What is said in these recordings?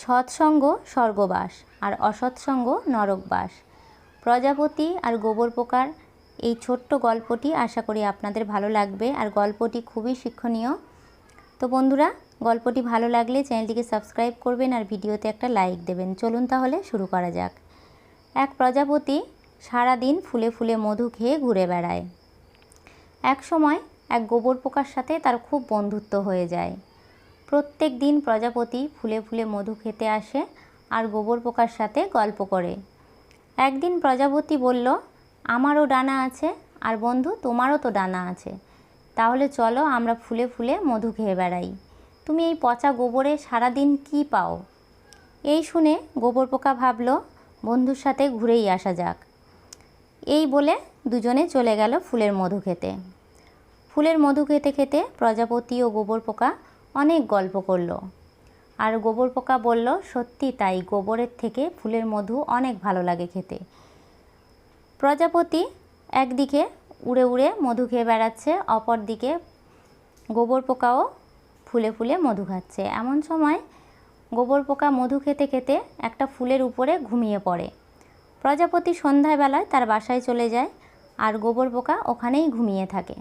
সৎসঙ্গ স্বর্গবাস আর অসৎসঙ্গ নরকবাস। প্রজাপতি আর গোবর পোকার এই ছোট্ট গল্পটি আশা করি আপনাদের ভালো লাগবে, আর গল্পটি খুবই শিক্ষণীয়। তো বন্ধুরা, গল্পটি ভালো লাগলে চ্যানেলটিকে সাবস্ক্রাইব করবেন আর ভিডিওতে একটা লাইক দেবেন। চলুন তাহলে শুরু করা যাক। এক প্রজাপতি সারাদিন ফুলে ফুলে মধু খেয়ে ঘুরে বেড়ায়। এক সময় এক গোবর পোকার সাথে তার খুব বন্ধুত্ব হয়ে যায়। প্রত্যেক দিন প্রজাপতি ফুলে ফুলে মধু খেতে আসে আর গোবর পোকার সাথে গল্প করে। একদিন প্রজাপতি বলল, আমারও ডানা আছে, আর বন্ধু তোমারও তো ডানা আছে, তাহলে চলো আমরা ফুলে ফুলে মধু খেয়ে বেড়াই। তুমি এই পচা গোবরে সারাদিন কি পাও? এই শুনে গোবর পোকা ভাবল, বন্ধুর সাথে ঘুরেই আসা যাক। এই বলে দুজনে চলে গেল ফুলের মধু খেতে। ফুলের মধু খেতে খেতে প্রজাপতি ও গোবর পোকা অনেক গল্প করলো। আর গোবর পোকা বলল, সত্যি তাই, গোবরের থেকে ফুলের মধু অনেক ভালো লাগে খেতে। প্রজাপতি একদিকে উড়ে উড়ে মধু খেয়ে বেড়াচ্ছে, অপর দিকে গোবর পোকাও ফুলে ফুলে মধু খাচ্ছে। এমন সময় গোবর পোকা মধু খেতে খেতে একটা ফুলের উপরে ঘুমিয়ে পড়ে। প্রজাপতি সন্ধ্যাবেলায় তার বাসায় চলে যায়, আর গোবর পোকা ওখানেই ঘুমিয়ে থাকে।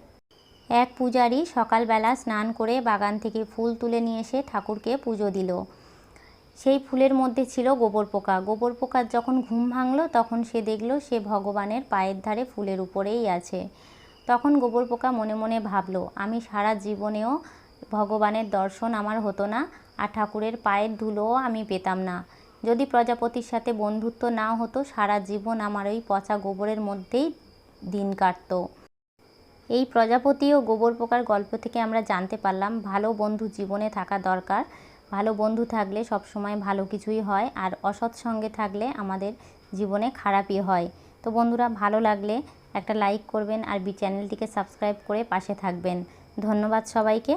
এক পূজারী সকালবেলা স্নান করে বাগান থেকে ফুল তুলে নিয়ে এসে ঠাকুরকে পুজো দিল। সেই ফুলের মধ্যে ছিল গোবর পোকা। গোবর পোকার যখন ঘুম ভাঙল তখন সে দেখল সে ভগবানের পায়ের ধারে ফুলের উপরেই আছে। তখন গোবর পোকা মনে মনে ভাবল, আমি সারা জীবনেও ভগবানের দর্শন আমার হতো না, আর ঠাকুরের পায়ের ধুলোও আমি পেতাম না। যদি প্রজাপতির সাথে বন্ধুত্ব না হতো, সারা জীবন আমার ওই পচা গোবরের মধ্যেই দিন কাটত। এই প্রজাপতি ও গোবর পোকার গল্প থেকে আমরা জানতে পারলাম, ভালো বন্ধু জীবনে থাকা দরকার। ভালো বন্ধু থাকলে সবসময় ভালো কিছুই হয়, আর অসৎ সঙ্গে থাকলে আমাদের জীবনে খারাপই হয়। তো বন্ধুরা, ভালো লাগলে একটা লাইক করবেন আর চ্যানেলটিকে সাবস্ক্রাইব করে পাশে থাকবেন। ধন্যবাদ সবাইকে।